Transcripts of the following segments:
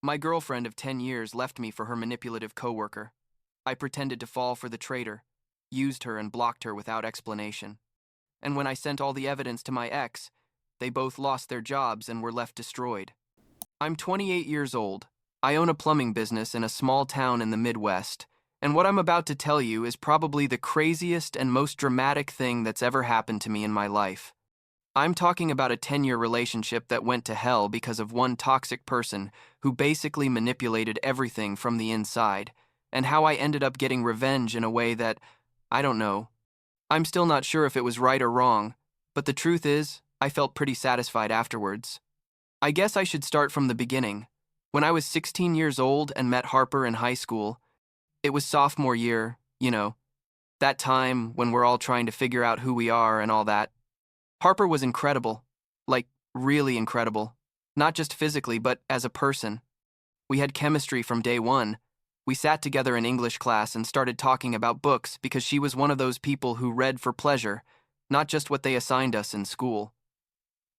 My girlfriend of 10 years left me for her manipulative coworker. I pretended to fall for the traitor, used her and blocked her without explanation. And when I sent all the evidence to my ex, they both lost their jobs and were left destroyed. I'm 28 years old. I own a plumbing business in a small town in the Midwest, and what I'm about to tell you is probably the craziest and most dramatic thing that's ever happened to me in my life. I'm talking about a 10-year relationship that went to hell because of one toxic person who basically manipulated everything from the inside, and how I ended up getting revenge in a way that, I don't know. I'm still not sure if it was right or wrong, but the truth is, I felt pretty satisfied afterwards. I guess I should start from the beginning. When I was 16 years old and met Harper in high school, it was sophomore year, that time when we're all trying to figure out who we are and all that. Harper was incredible, like really incredible, not just physically, but as a person. We had chemistry from day one. We sat together in English class and started talking about books because she was one of those people who read for pleasure, not just what they assigned us in school.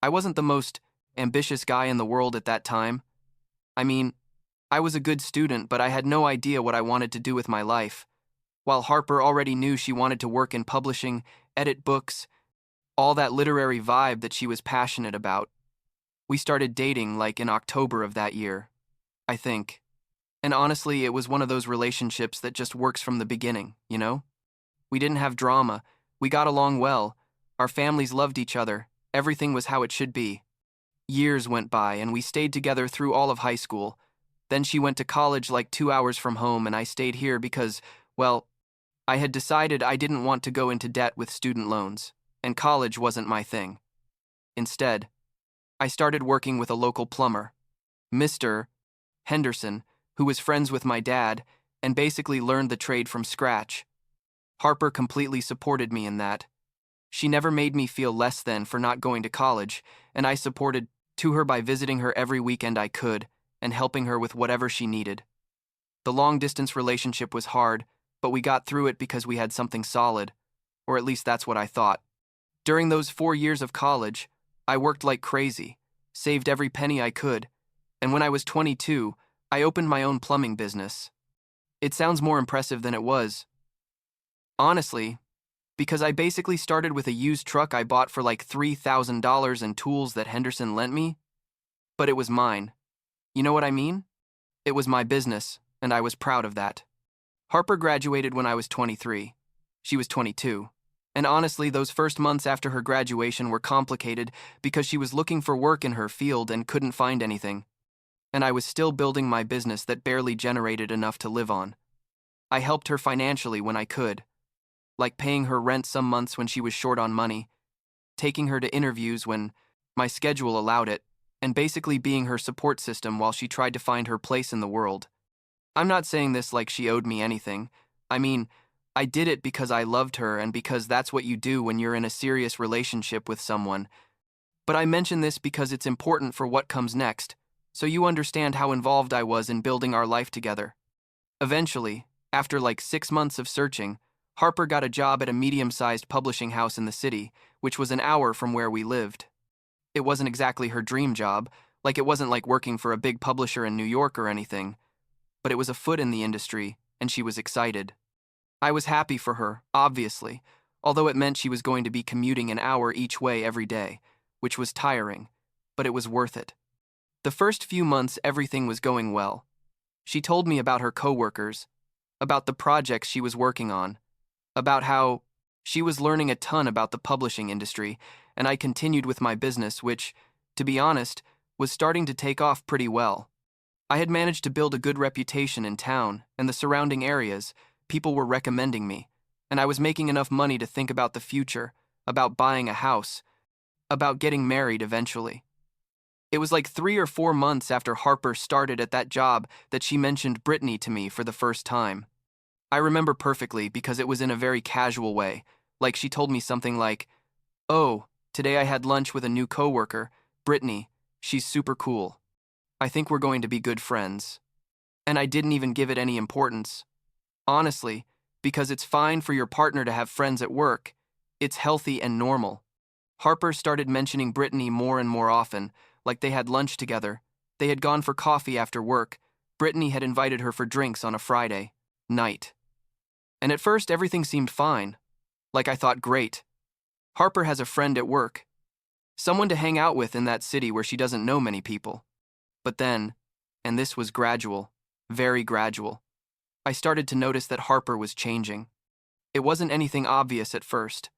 I wasn't the most ambitious guy in the world at that time. I mean, I was a good student, but I had no idea what I wanted to do with my life. While Harper already knew she wanted to work in publishing, edit books, all that literary vibe that she was passionate about. We started dating like in October of that year, I think. And honestly, it was one of those relationships that just works from the beginning, We didn't have drama. We got along well. Our families loved each other. Everything was how it should be. Years went by, and we stayed together through all of high school. Then she went to college like 2 hours from home, and I stayed here because, well, I had decided I didn't want to go into debt with student loans, and college wasn't my thing. Instead, I started working with a local plumber, Mr. Henderson, who was friends with my dad, and basically learned the trade from scratch. Harper completely supported me in that. She never made me feel less than for not going to college, and I supported to her by visiting her every weekend I could and helping her with whatever she needed. The long-distance relationship was hard, but we got through it because we had something solid, or at least that's what I thought. During those 4 years of college, I worked like crazy, saved every penny I could, and when I was 22, I opened my own plumbing business. It sounds more impressive than it was. Honestly, because I basically started with a used truck I bought for like $3,000 and tools that Henderson lent me. But it was mine. You know what I mean? It was my business, and I was proud of that. Harper graduated when I was 23. She was 22. And honestly, those first months after her graduation were complicated because she was looking for work in her field and couldn't find anything. And I was still building my business that barely generated enough to live on. I helped her financially when I could, like paying her rent some months when she was short on money, taking her to interviews when my schedule allowed it, and basically being her support system while she tried to find her place in the world. I'm not saying this like she owed me anything. I mean, I did it because I loved her and because that's what you do when you're in a serious relationship with someone. But I mention this because it's important for what comes next, so you understand how involved I was in building our life together. Eventually, after like 6 months of searching, Harper got a job at a medium-sized publishing house in the city, which was an hour from where we lived. It wasn't exactly her dream job, like it wasn't like working for a big publisher in New York or anything, but it was a foot in the industry, and she was excited. I was happy for her, obviously, although it meant she was going to be commuting an hour each way every day, which was tiring, but it was worth it. The first few months everything was going well. She told me about her coworkers, about the projects she was working on, about how she was learning a ton about the publishing industry, and I continued with my business, which, to be honest, was starting to take off pretty well. I had managed to build a good reputation in town and the surrounding areas. People were recommending me, and I was making enough money to think about the future, about buying a house, about getting married eventually. It was like 3 or 4 months after Harper started at that job that she mentioned Brittany to me for the first time. I remember perfectly because it was in a very casual way, like she told me something like, "Oh, today I had lunch with a new coworker, Brittany. She's super cool. I think we're going to be good friends." And I didn't even give it any importance. Honestly, because it's fine for your partner to have friends at work. It's healthy and normal. Harper started mentioning Brittany more and more often, like they had lunch together, They had gone for coffee after work. Brittany had invited her for drinks on a Friday night. And at first, everything seemed fine. Like I thought, great. Harper has a friend at work. Someone to hang out with in that city where she doesn't know many people. But then, and this was gradual, very gradual, I started to notice that Harper was changing. It wasn't anything obvious at first.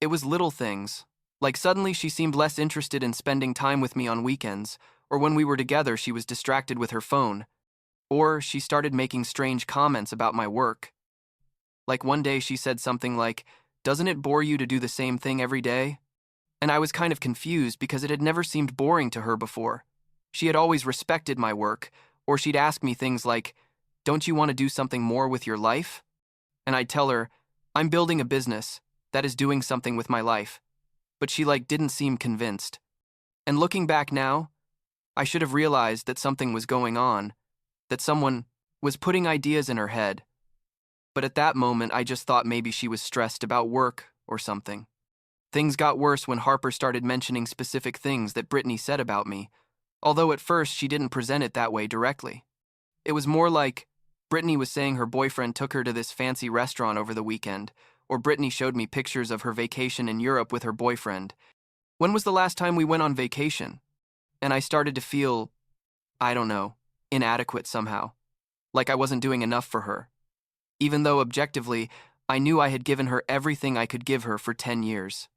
It was little things, like suddenly she seemed less interested in spending time with me on weekends, or when we were together she was distracted with her phone, or she started making strange comments about my work. Like one day she said something like, "Doesn't it bore you to do the same thing every day?" And I was kind of confused because it had never seemed boring to her before. She had always respected my work, or she'd ask me things like, "Don't you want to do something more with your life?" And I'd tell her, "I'm building a business, that is doing something with my life." But she didn't seem convinced. And looking back now, I should have realized that something was going on, that someone was putting ideas in her head. But at that moment, I just thought maybe she was stressed about work or something. Things got worse when Harper started mentioning specific things that Brittany said about me, although at first she didn't present it that way directly. It was more like Brittany was saying her boyfriend took her to this fancy restaurant over the weekend, or Brittany showed me pictures of her vacation in Europe with her boyfriend. When was the last time we went on vacation? And I started to feel, I don't know, inadequate somehow, like I wasn't doing enough for her. Even though objectively, I knew I had given her everything I could give her for 10 years.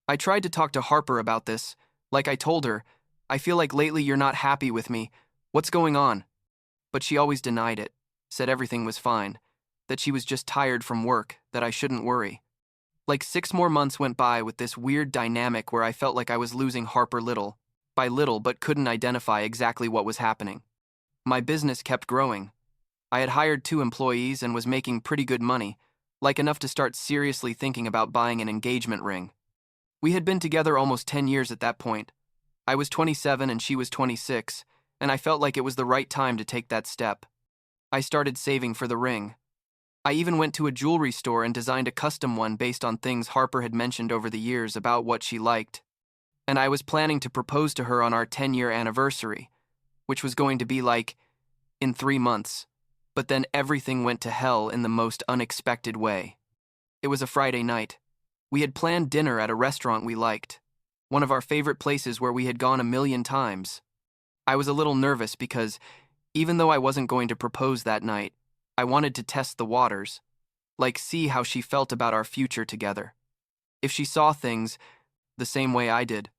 I tried to talk to Harper about this. Like I told her, "I feel like lately you're not happy with me. What's going on?" But she always denied it, said everything was fine, that she was just tired from work, that I shouldn't worry. 6 more months went by with this weird dynamic where I felt like I was losing Harper little by little but couldn't identify exactly what was happening. My business kept growing. I had hired 2 employees and was making pretty good money, enough to start seriously thinking about buying an engagement ring. We had been together almost 10 years at that point. I was 27 and she was 26, and I felt like it was the right time to take that step. I started saving for the ring. I even went to a jewelry store and designed a custom one based on things Harper had mentioned over the years about what she liked. And I was planning to propose to her on our 10-year anniversary, which was going to be in 3 months. But then everything went to hell in the most unexpected way. It was a Friday night. We had planned dinner at a restaurant we liked, one of our favorite places where we had gone a million times. I was a little nervous because, even though I wasn't going to propose that night, I wanted to test the waters, see how she felt about our future together. If she saw things the same way I did.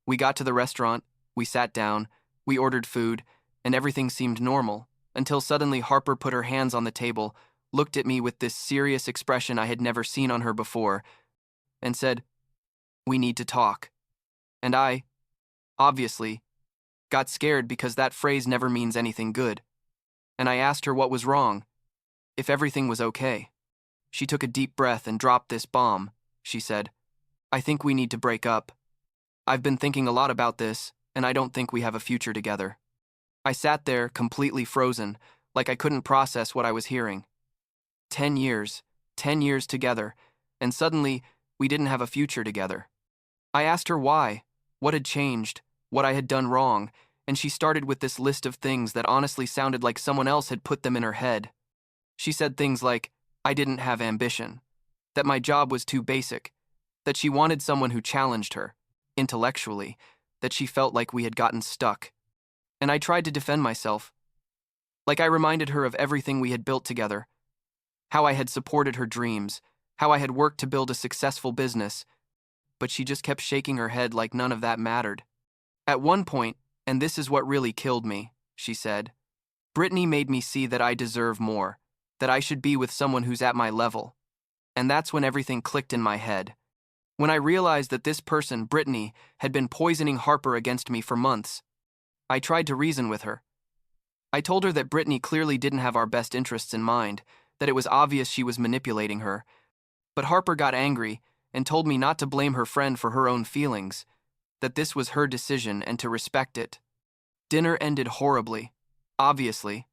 We got to the restaurant, we sat down, we ordered food, and everything seemed normal, until suddenly Harper put her hands on the table, looked at me with this serious expression I had never seen on her before, and said, "We need to talk." And I, obviously, got scared because that phrase never means anything good. And I asked her what was wrong, if everything was okay. She took a deep breath and dropped this bomb. She said, "I think we need to break up. I've been thinking a lot about this, and I don't think we have a future together." I sat there, completely frozen, like I couldn't process what I was hearing. 10 years together, and suddenly, we didn't have a future together. I asked her why, what had changed, what I had done wrong, and she started with this list of things that honestly sounded like someone else had put them in her head. She said things like, I didn't have ambition, that my job was too basic, that she wanted someone who challenged her, intellectually, that she felt like we had gotten stuck. And I tried to defend myself. I reminded her of everything we had built together, how I had supported her dreams, how I had worked to build a successful business, but she just kept shaking her head like none of that mattered. At one point, and this is what really killed me, she said, "Brittany made me see that I deserve more, that I should be with someone who's at my level." And that's when everything clicked in my head. When I realized that this person, Brittany, had been poisoning Harper against me for months. I tried to reason with her. I told her that Brittany clearly didn't have our best interests in mind, that it was obvious she was manipulating her. But Harper got angry and told me not to blame her friend for her own feelings, that this was her decision and to respect it. Dinner ended horribly, obviously.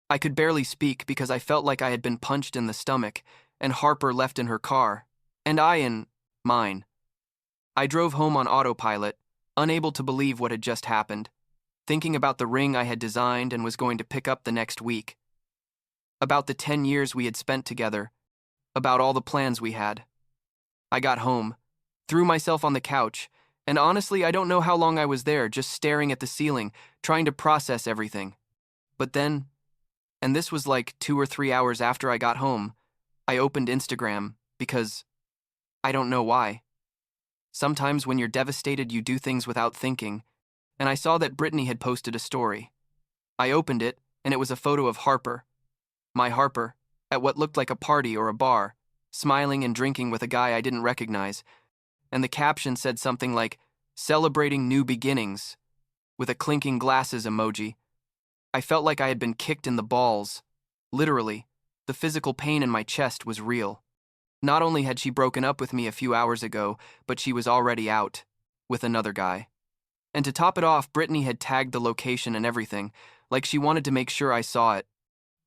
I could barely speak because I felt like I had been punched in the stomach, and Harper left in her car, and I in mine. I drove home on autopilot, unable to believe what had just happened. thinking about the ring I had designed and was going to pick up the next week, about the 10 years we had spent together, about all the plans we had. I got home, threw myself on the couch, and honestly, I don't know how long I was there, just staring at the ceiling, trying to process everything. But then, and this was like 2 or 3 hours after I got home, I opened Instagram because I don't know why. Sometimes when you're devastated, you do things without thinking, and I saw that Brittany had posted a story. I opened it, and it was a photo of Harper, my Harper, at what looked like a party or a bar, smiling and drinking with a guy I didn't recognize, and the caption said something like, "Celebrating new beginnings," with a clinking glasses emoji. I felt like I had been kicked in the balls. Literally, the physical pain in my chest was real. Not only had she broken up with me a few hours ago, but she was already out, with another guy. And to top it off, Brittany had tagged the location and everything, like she wanted to make sure I saw it.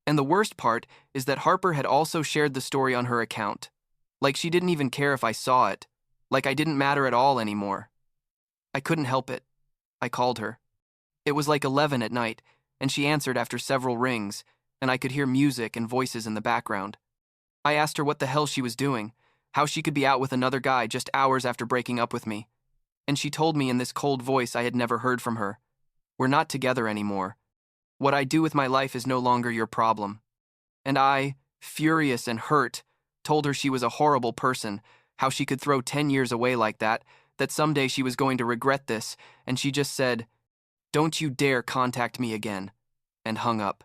And the worst part is that Harper had also shared the story on her account. Like she didn't even care if I saw it. Like I didn't matter at all anymore. I couldn't help it. I called her. It was like 11 at night, and she answered after several rings, and I could hear music and voices in the background. I asked her what the hell she was doing, how she could be out with another guy just hours after breaking up with me. And she told me in this cold voice I had never heard from her. "We're not together anymore. What I do with my life is no longer your problem." And I, furious and hurt, told her she was a horrible person, how she could throw 10 years away like that someday she was going to regret this, and she just said, "Don't you dare contact me again," and hung up.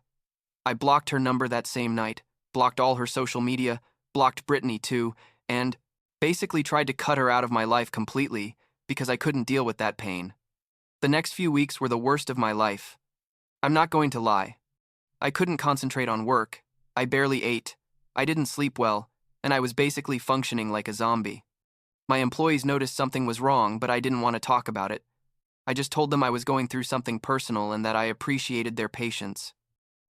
I blocked her number that same night, blocked all her social media, blocked Brittany too, and basically tried to cut her out of my life completely because I couldn't deal with that pain. The next few weeks were the worst of my life. I'm not going to lie. I couldn't concentrate on work, I barely ate, I didn't sleep well, and I was basically functioning like a zombie. My employees noticed something was wrong, but I didn't want to talk about it. I just told them I was going through something personal and that I appreciated their patience.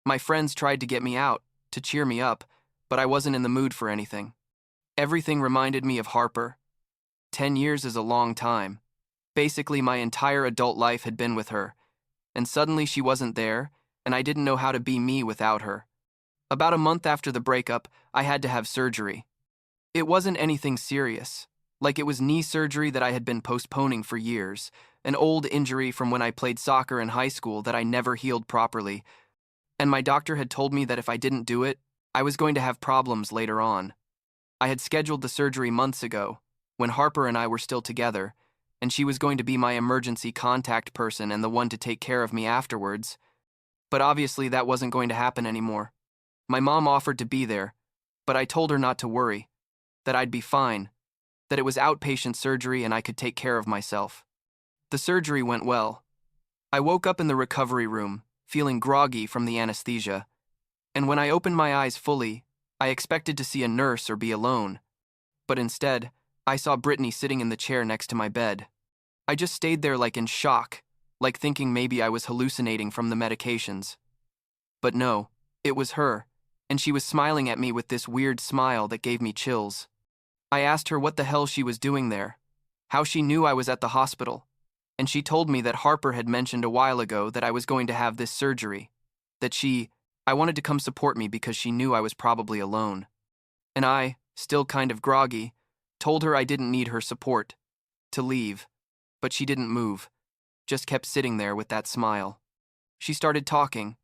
My friends tried to get me out, to cheer me up, but I wasn't in the mood for anything. Everything reminded me of Harper. 10 years is a long time. Basically, my entire adult life had been with her, and suddenly she wasn't there, and I didn't know how to be me without her. About a month after the breakup, I had to have surgery. It wasn't anything serious, like it was knee surgery that I had been postponing for years, an old injury from when I played soccer in high school that I never healed properly, and my doctor had told me that if I didn't do it, I was going to have problems later on. I had scheduled the surgery months ago, when Harper and I were still together, and she was going to be my emergency contact person and the one to take care of me afterwards. But obviously that wasn't going to happen anymore. My mom offered to be there, but I told her not to worry, that I'd be fine, that it was outpatient surgery and I could take care of myself. The surgery went well. I woke up in the recovery room, feeling groggy from the anesthesia, and when I opened my eyes fully, I expected to see a nurse or be alone. But instead, I saw Brittany sitting in the chair next to my bed. I just stayed there like in shock, like thinking maybe I was hallucinating from the medications. But no, it was her, and she was smiling at me with this weird smile that gave me chills. I asked her what the hell she was doing there, how she knew I was at the hospital, and she told me that Harper had mentioned a while ago that I was going to have this surgery, that I wanted to come support me because she knew I was probably alone. And I, still kind of groggy, told her I didn't need her support, to leave, but she didn't move, just kept sitting there with that smile. She started talking,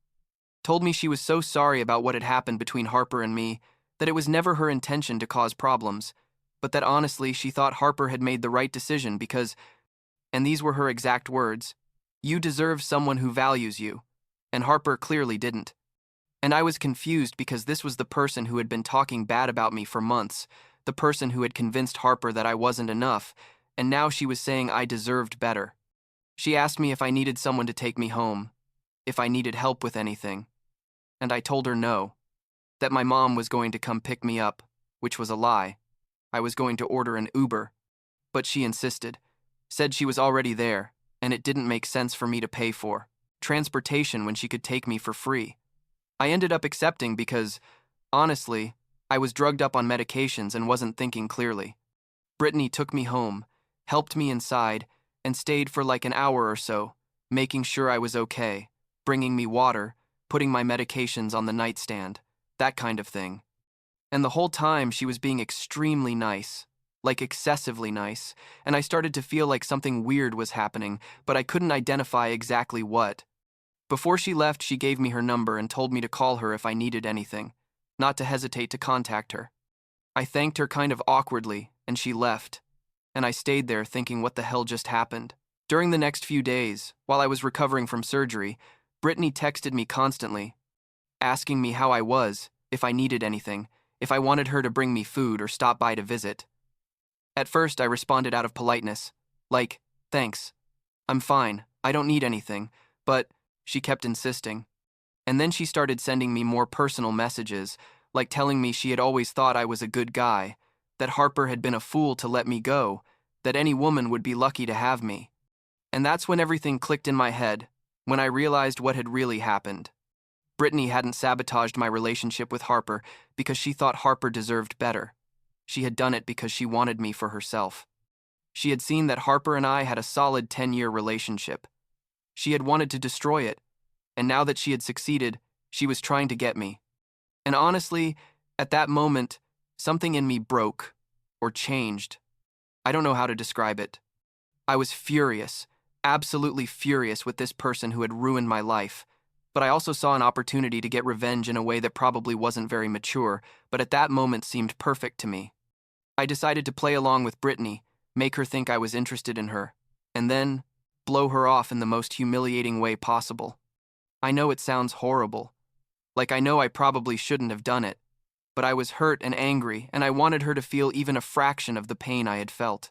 told me she was so sorry about what had happened between Harper and me, that it was never her intention to cause problems, but that honestly she thought Harper had made the right decision because, and these were her exact words, "You deserve someone who values you," and Harper clearly didn't. And I was confused because this was the person who had been talking bad about me for months, the person who had convinced Harper that I wasn't enough, and now she was saying I deserved better. She asked me if I needed someone to take me home, if I needed help with anything, and I told her no, that my mom was going to come pick me up, which was a lie. I was going to order an Uber, but she insisted, said she was already there, and it didn't make sense for me to pay for transportation when she could take me for free. I ended up accepting because, honestly, I was drugged up on medications and wasn't thinking clearly. Brittany took me home, helped me inside, and stayed for like an hour or so, making sure I was okay, bringing me water, putting my medications on the nightstand, that kind of thing. And the whole time she was being extremely nice, like excessively nice, and I started to feel like something weird was happening, but I couldn't identify exactly what. Before she left, she gave me her number and told me to call her if I needed anything, not to hesitate to contact her. I thanked her kind of awkwardly, and she left, and I stayed there thinking what the hell just happened. During the next few days, while I was recovering from surgery, Brittany texted me constantly, asking me how I was, if I needed anything, if I wanted her to bring me food or stop by to visit. At first, I responded out of politeness, like, thanks, I'm fine, I don't need anything, but she kept insisting. And then she started sending me more personal messages, like telling me she had always thought I was a good guy, that Harper had been a fool to let me go, that any woman would be lucky to have me. And that's when everything clicked in my head, when I realized what had really happened. Brittany hadn't sabotaged my relationship with Harper because she thought Harper deserved better. She had done it because she wanted me for herself. She had seen that Harper and I had a solid 10-year relationship. She had wanted to destroy it, and now that she had succeeded, she was trying to get me. And honestly, at that moment, something in me broke, or changed. I don't know how to describe it. I was furious, absolutely furious with this person who had ruined my life, but I also saw an opportunity to get revenge in a way that probably wasn't very mature, but at that moment seemed perfect to me. I decided to play along with Brittany, make her think I was interested in her, and then blow her off in the most humiliating way possible. I know it sounds horrible. Like I know I probably shouldn't have done it, but I was hurt and angry, and I wanted her to feel even a fraction of the pain I had felt.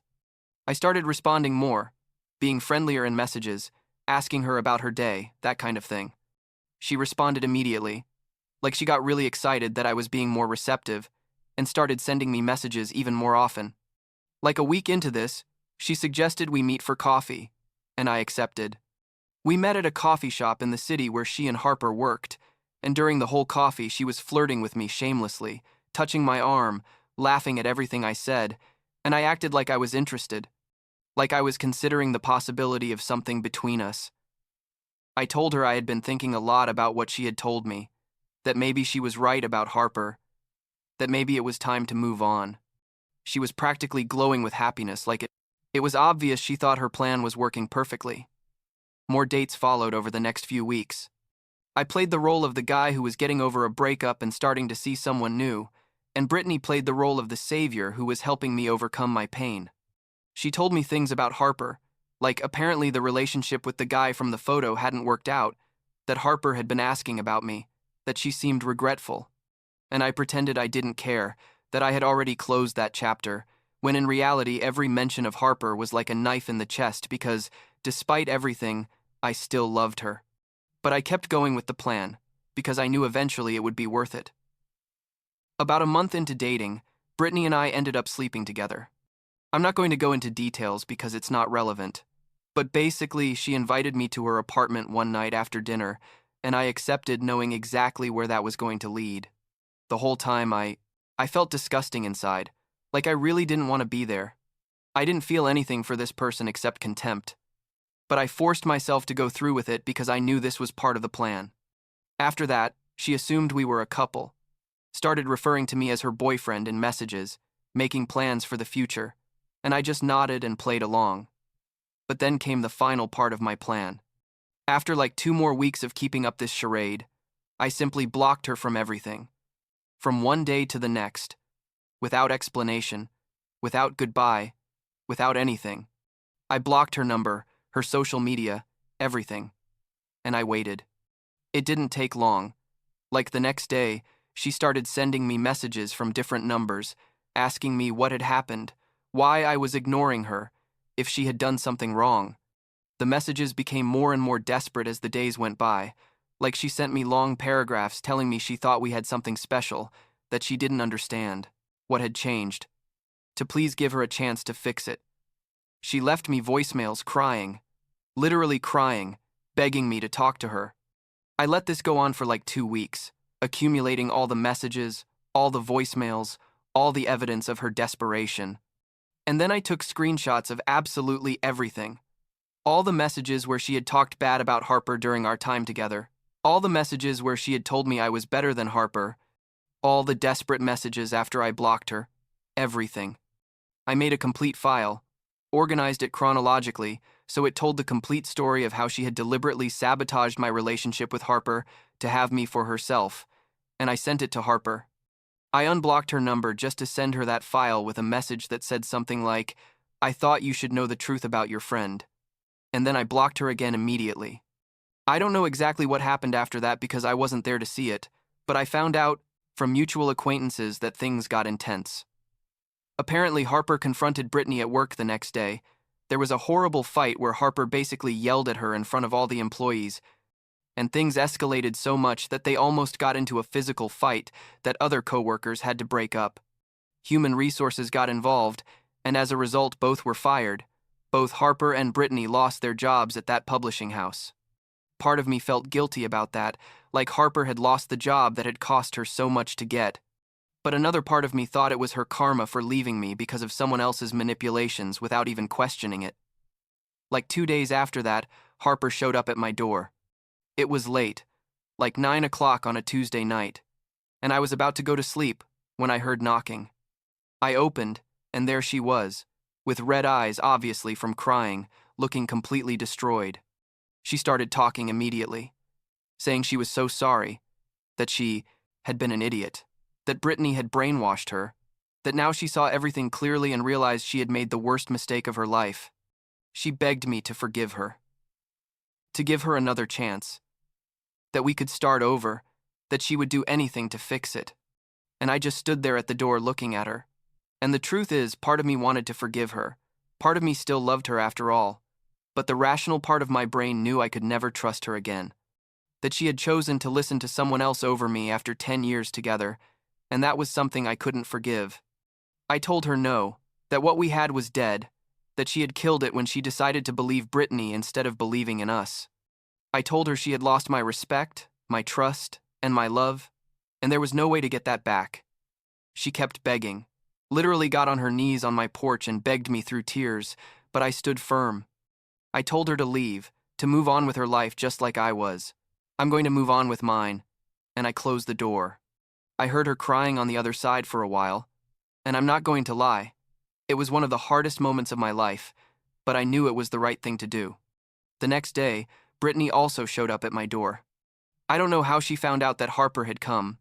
I started responding more, being friendlier in messages, asking her about her day, that kind of thing. She responded immediately, like she got really excited that I was being more receptive, and started sending me messages even more often. Like a week into this, she suggested we meet for coffee, and I accepted. We met at a coffee shop in the city where she and Harper worked, and during the whole coffee she was flirting with me shamelessly, touching my arm, laughing at everything I said, and I acted like I was interested, like I was considering the possibility of something between us. I told her I had been thinking a lot about what she had told me, that maybe she was right about Harper, that maybe it was time to move on. She was practically glowing with happiness, like it was obvious she thought her plan was working perfectly. More dates followed over the next few weeks. I played the role of the guy who was getting over a breakup and starting to see someone new, and Brittany played the role of the savior who was helping me overcome my pain. She told me things about Harper, like apparently the relationship with the guy from the photo hadn't worked out, that Harper had been asking about me, that she seemed regretful. And I pretended I didn't care, that I had already closed that chapter, when in reality every mention of Harper was like a knife in the chest because, despite everything, I still loved her. But I kept going with the plan, because I knew eventually it would be worth it. About a month into dating, Brittany and I ended up sleeping together. I'm not going to go into details because it's not relevant, but basically she invited me to her apartment one night after dinner, and I accepted knowing exactly where that was going to lead. The whole time I felt disgusting inside, like I really didn't want to be there. I didn't feel anything for this person except contempt. But I forced myself to go through with it because I knew this was part of the plan. After that, she assumed we were a couple, started referring to me as her boyfriend in messages, making plans for the future, and I just nodded and played along. But then came the final part of my plan. After like 2 more weeks of keeping up this charade, I simply blocked her from everything. From one day to the next, without explanation, without goodbye, without anything. I blocked her number, her social media, everything. And I waited. It didn't take long. Like the next day, she started sending me messages from different numbers, asking me what had happened, why I was ignoring her, if she had done something wrong. The messages became more and more desperate as the days went by, like she sent me long paragraphs telling me she thought we had something special, that she didn't understand, what had changed, to please give her a chance to fix it. She left me voicemails crying, literally crying, begging me to talk to her. I let this go on for like 2 weeks, accumulating all the messages, all the voicemails, all the evidence of her desperation. And then I took screenshots of absolutely everything. All the messages where she had talked bad about Harper during our time together. All the messages where she had told me I was better than Harper. All the desperate messages after I blocked her. Everything. I made a complete file, organized it chronologically, so it told the complete story of how she had deliberately sabotaged my relationship with Harper to have me for herself, and I sent it to Harper. I unblocked her number just to send her that file with a message that said something like, "I thought you should know the truth about your friend." And then I blocked her again immediately. I don't know exactly what happened after that because I wasn't there to see it, but I found out from mutual acquaintances that things got intense. Apparently, Harper confronted Brittany at work the next day. There was a horrible fight where Harper basically yelled at her in front of all the employees, and things escalated so much that they almost got into a physical fight that other coworkers had to break up. Human resources got involved, and as a result, both were fired. Both Harper and Brittany lost their jobs at that publishing house. Part of me felt guilty about that, like Harper had lost the job that had cost her so much to get. But another part of me thought it was her karma for leaving me because of someone else's manipulations without even questioning it. Like 2 days after that, Harper showed up at my door. It was late, like 9 o'clock on a Tuesday night, and I was about to go to sleep when I heard knocking. I opened, and there she was, with red eyes obviously from crying, looking completely destroyed. She started talking immediately, saying she was so sorry, that she had been an idiot, that Brittany had brainwashed her, that now she saw everything clearly and realized she had made the worst mistake of her life. She begged me to forgive her, to give her another chance, that we could start over, that she would do anything to fix it. And I just stood there at the door looking at her. And the truth is, part of me wanted to forgive her. Part of me still loved her after all. But the rational part of my brain knew I could never trust her again. That she had chosen to listen to someone else over me after 10 years together, and that was something I couldn't forgive. I told her no, that what we had was dead, that she had killed it when she decided to believe Brittany instead of believing in us. I told her she had lost my respect, my trust, and my love, and there was no way to get that back. She kept begging, literally got on her knees on my porch and begged me through tears, but I stood firm. I told her to leave, to move on with her life just like I was. I'm going to move on with mine, and I closed the door. I heard her crying on the other side for a while, and I'm not going to lie. It was one of the hardest moments of my life, but I knew it was the right thing to do. The next day, Brittany also showed up at my door. I don't know how she found out that Harper had come.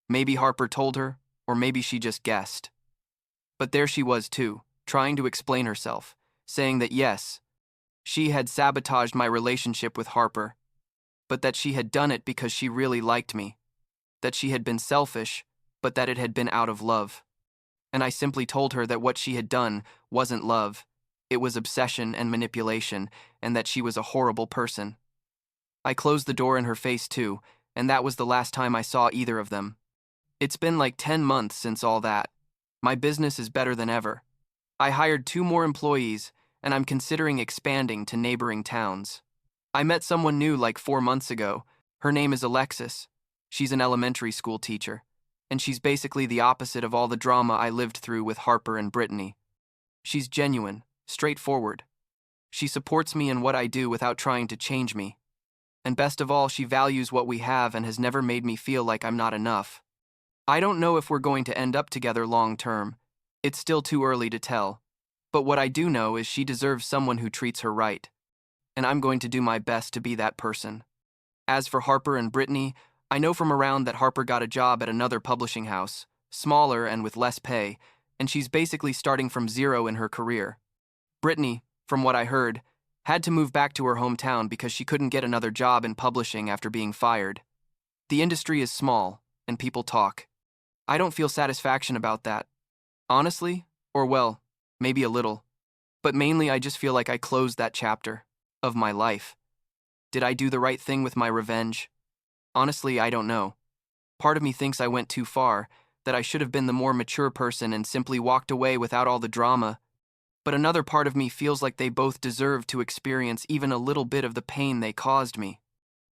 Maybe Harper told her, or maybe she just guessed. But there she was too, trying to explain herself, saying that yes, she had sabotaged my relationship with Harper, but that she had done it because she really liked me, that she had been selfish, but that it had been out of love. And I simply told her that what she had done wasn't love, it was obsession and manipulation, and that she was a horrible person. I closed the door in her face too, and that was the last time I saw either of them. It's been like 10 months since all that. My business is better than ever. I hired 2 more employees, and I'm considering expanding to neighboring towns. I met someone new like 4 months ago. Her name is Alexis. She's an elementary school teacher, and she's basically the opposite of all the drama I lived through with Harper and Brittany. She's genuine, straightforward. She supports me in what I do without trying to change me. And best of all, she values what we have and has never made me feel like I'm not enough. I don't know if we're going to end up together long term. It's still too early to tell. But what I do know is she deserves someone who treats her right. And I'm going to do my best to be that person. As for Harper and Brittany, I know from around that Harper got a job at another publishing house, smaller and with less pay, and she's basically starting from zero in her career. Brittany, from what I heard, had to move back to her hometown because she couldn't get another job in publishing after being fired. The industry is small, and people talk. I don't feel satisfaction about that. Honestly, or well, maybe a little. But mainly I just feel like I closed that chapter of my life. Did I do the right thing with my revenge? Honestly, I don't know. Part of me thinks I went too far, that I should have been the more mature person and simply walked away without all the drama. But another part of me feels like they both deserve to experience even a little bit of the pain they caused me.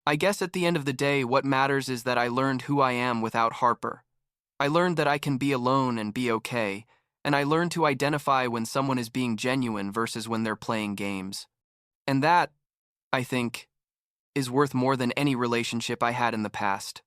I guess at the end of the day, what matters is that I learned who I am without Harper. I learned that I can be alone and be okay, and I learned to identify when someone is being genuine versus when they're playing games. And that, I think, is worth more than any relationship I had in the past.